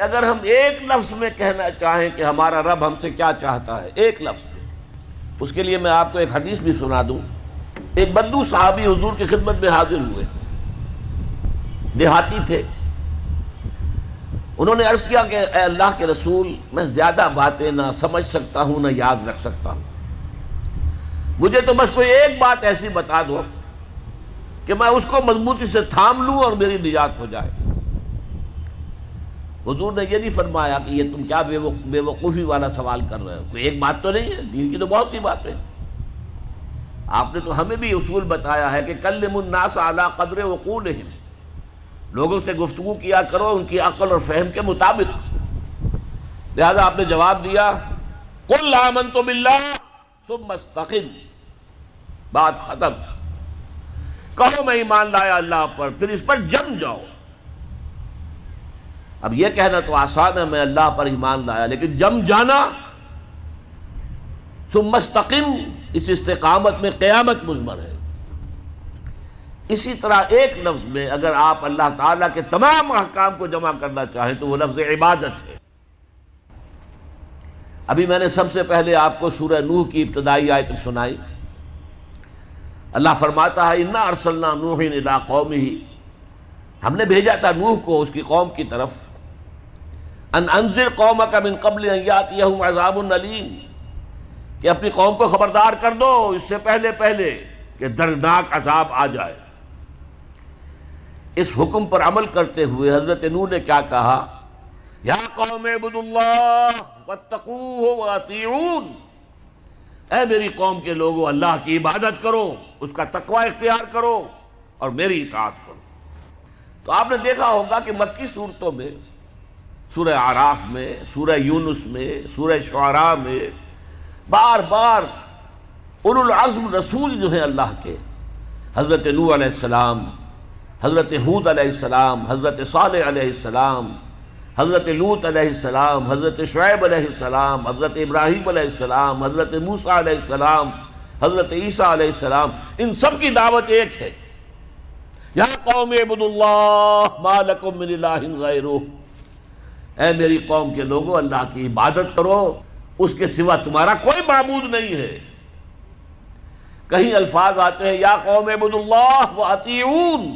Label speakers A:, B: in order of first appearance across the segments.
A: کہ اگر ہم ایک لفظ میں کہنا چاہیں کہ ہمارا رب ہم سے کیا چاہتا ہے، ایک لفظ میں، اس کے لیے میں آپ کو ایک حدیث بھی سنا دوں۔ ایک بدو صحابی حضور کی خدمت میں حاضر ہوئے، دیہاتی تھے۔ انہوں نے عرض کیا کہ اے اللہ کے رسول، میں زیادہ باتیں نہ سمجھ سکتا ہوں نہ یاد رکھ سکتا ہوں، مجھے تو بس کوئی ایک بات ایسی بتا دو کہ میں اس کو مضبوطی سے تھام لوں اور میری نجات ہو جائے۔ حضور نے یہ نہیں فرمایا کہ یہ تم کیا بے وقوفی والا سوال کر رہے ہو، کوئی ایک بات تو نہیں ہے، دین کی تو بہت سی باتیں۔ آپ نے تو ہمیں بھی اصول بتایا ہے کہ کلم الناس علی قدر عقولہم، لوگوں سے گفتگو کیا کرو ان کی عقل اور فہم کے مطابق۔ لہذا آپ نے جواب دیا قل آمنت باللہ ثم استقم، بات ختم، کہو میں ایمان لایا اللہ پر، پھر اس پر جم جاؤ۔ اب یہ کہنا تو آسان ہے میں اللہ پر ایمان لایا، لیکن جم جانا، ثم استقم، اس استقامت میں قیامت مضمر ہے۔ اسی طرح ایک لفظ میں اگر آپ اللہ تعالیٰ کے تمام احکام کو جمع کرنا چاہیں تو وہ لفظ عبادت ہے۔ ابھی میں نے سب سے پہلے آپ کو سورہ نوح کی ابتدائی آیت سنائی۔ اللہ فرماتا ہے انا ارسلنا نوحا الی قومہ، ہم نے بھیجا تھا نوح کو اس کی قوم کی طرف، ان انذر قومک من قبل ان یاتیہم عذاب علیم، کہ اپنی قوم کو خبردار کر دو اس سے پہلے کہ دردناک عذاب آ جائے۔ اس حکم پر عمل کرتے ہوئے حضرت نوح نے کیا کہا؟ یا قوم اعبدوا اللہ واتقوہ واطیعون، اے میری قوم کے لوگوں اللہ کی عبادت کرو، اس کا تقوی اختیار کرو اور میری اطاعت کرو۔ تو آپ نے دیکھا ہوگا کہ مکی صورتوں میں، سورہ اعراف میں، سورہ یونس میں، سورہ شعراء میں بار بار اولو العزم رسول جو ہیں اللہ کے، حضرت نوح علیہ السلام، حضرت ہود علیہ السلام، حضرت صالح علیہ السلام، حضرت لوط علیہ السلام، حضرت شعیب علیہ السلام، حضرت ابراہیم علیہ السلام، حضرت موسیٰ علیہ السلام، حضرت عیسیٰ علیہ السلام، ان سب کی دعوت ایک ہے، یا قوم اعبدوا اللہ ما لکم من الہ غیرہ، اے میری قوم کے لوگوں اللہ کی عبادت کرو، اس کے سوا تمہارا کوئی معبود نہیں ہے۔ کہیں الفاظ آتے ہیں یا قوم اعبدوا اللہ واطیعون،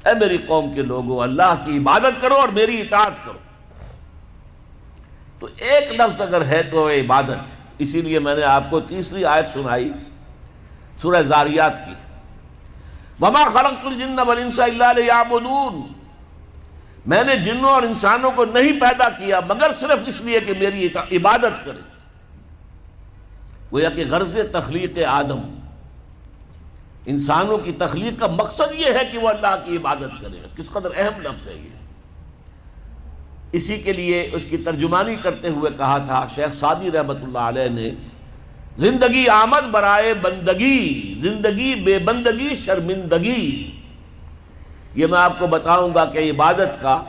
A: اے میری قوم کے لوگوں اللہ کی عبادت کرو اور میری اطاعت کرو۔ تو ایک لفظ اگر ہے تو عبادت ہے۔ اسی لیے میں نے آپ کو تیسری آیت سنائی سورہ زاریات کی، وما خلقت الجن والانس الا لیعبدون، میں نے جنوں اور انسانوں کو نہیں پیدا کیا مگر صرف اس لیے کہ میری عبادت کریں۔ گویا کہ غرض تخلیق آدم، انسانوں کی تخلیق کا مقصد یہ ہے کہ وہ اللہ کی عبادت کرے۔ کس قدر اہم لفظ ہے یہ۔ اسی کے لیے اس کی ترجمانی کرتے ہوئے کہا تھا شیخ سعدی رحمۃ اللہ علیہ نے، زندگی آمد برائے بندگی، زندگی بے بندگی شرمندگی۔ یہ میں آپ کو بتاؤں گا کہ عبادت کا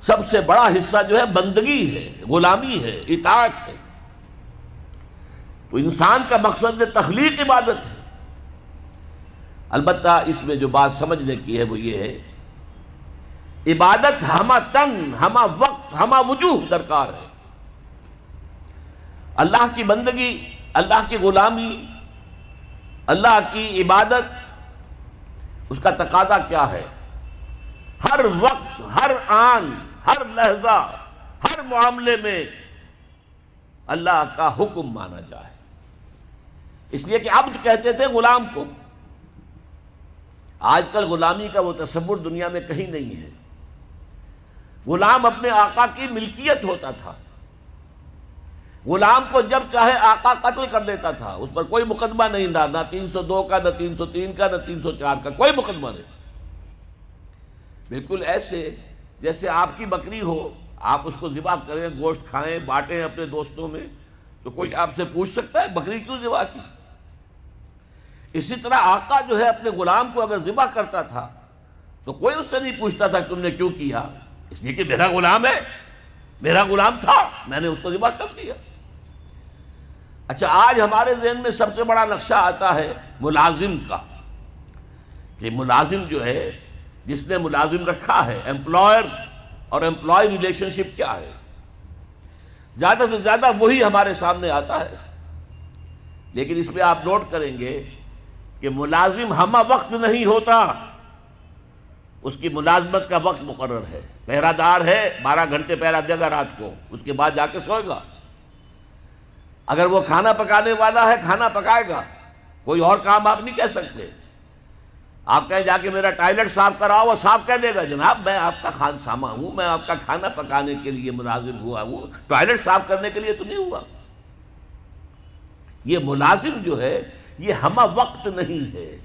A: سب سے بڑا حصہ جو ہے بندگی ہے، غلامی ہے، اطاعت ہے۔ تو انسان کا مقصد تخلیق عبادت ہے۔ البتہ اس میں جو بات سمجھنے کی ہے وہ یہ ہے، عبادت ہمہ تن، ہمہ وقت، ہمہ وجوہ درکار ہے۔ اللہ کی بندگی، اللہ کی غلامی، اللہ کی عبادت، اس کا تقاضا کیا ہے؟ ہر وقت، ہر آن، ہر لحظہ، ہر معاملے میں اللہ کا حکم مانا جائے۔ اس لیے کہ عبد کہتے تھے غلام کو۔ آج کل غلامی کا وہ تصور دنیا میں کہیں نہیں ہے۔ غلام اپنے آقا کی ملکیت ہوتا تھا، غلام کو جب چاہے آقا قتل کر دیتا تھا، اس پر کوئی مقدمہ نہیں تھا، نہ 302 کا، نہ 303 کا، نہ 304 کا، کوئی مقدمہ نہیں۔ بالکل ایسے جیسے آپ کی بکری ہو، آپ اس کو ذبح کریں، گوشت کھائیں، بانٹیں اپنے دوستوں میں، تو کوئی آپ سے پوچھ سکتا ہے بکری کیوں ذبح کی؟ اسی طرح آقا جو ہے اپنے غلام کو اگر ذبح کرتا تھا تو کوئی اس سے نہیں پوچھتا تھا کہ تم نے کیوں کیا، اس لیے کہ میرا غلام ہے، میرا غلام تھا، میں نے اس کو ذبح کر دیا۔ اچھا، آج ہمارے ذہن میں سب سے بڑا نقشہ آتا ہے ملازم کا، کہ ملازم جو ہے، جس نے ملازم رکھا ہے، ایمپلائر، اور امپلائی ریلیشن شپ کیا ہے، زیادہ سے زیادہ وہی ہمارے سامنے آتا ہے۔ لیکن اس پہ آپ نوٹ کریں گے کہ ملازم ہمہ وقت نہیں ہوتا، اس کی ملازمت کا وقت مقرر ہے۔ پہرہ دار ہے، 12 گھنٹے پہرہ دے گا رات کو، اس کے بعد جا کے سوئے گا۔ اگر وہ کھانا پکانے والا ہے، کھانا پکائے گا، کوئی اور کام آپ نہیں کہہ سکتے۔ آپ کہیں جا کے میرا ٹوائلٹ صاف کراؤ، وہ صاف کہہ دے گا جناب میں آپ کا خانسامہ ہوں، میں آپ کا کھانا پکانے کے لیے ملازم ہوا ہوں، ٹوائلٹ صاف کرنے کے لیے تو نہیں ہوا۔ یہ ملازم جو ہے یہ ہمہ وقت نہیں ہے،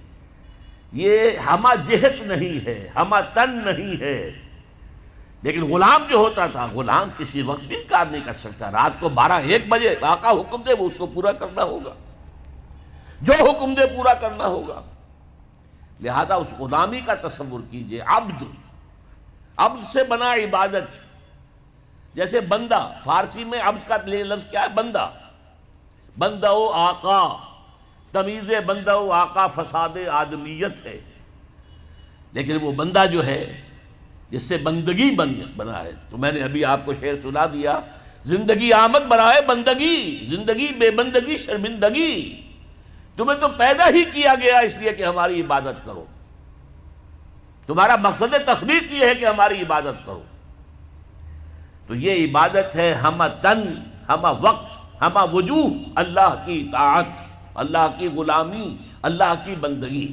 A: یہ ہمہ جہت نہیں ہے، ہمہ تن نہیں ہے۔ لیکن غلام جو ہوتا تھا، غلام کسی وقت بھی انکار نہیں کر سکتا، رات کو 12-1 بجے آقا حکم دے وہ اس کو پورا کرنا ہوگا، جو حکم دے پورا کرنا ہوگا۔ لہذا اس غلامی کا تصور کیجئے، عبد سے بنا عبادت، جیسے بندہ، فارسی میں عبد کا لفظ کیا ہے؟ بندہ، بندہ و آقا، تمیز بندہ و آقا فساد آدمیت ہے۔ لیکن وہ بندہ جو ہے جس سے بندگی بنا ہے، تو میں نے ابھی آپ کو شعر سنا دیا، زندگی آمد برائے بندگی، زندگی بے بندگی شرمندگی، تمہیں تو پیدا ہی کیا گیا اس لیے کہ ہماری عبادت کرو، تمہارا مقصد تخلیق یہ ہے کہ ہماری عبادت کرو۔ تو یہ عبادت ہے ہمہ تن، ہمہ وقت، ہمہ وجوہ، اللہ کی اطاعت، اللہ کی غلامی، اللہ کی بندگی۔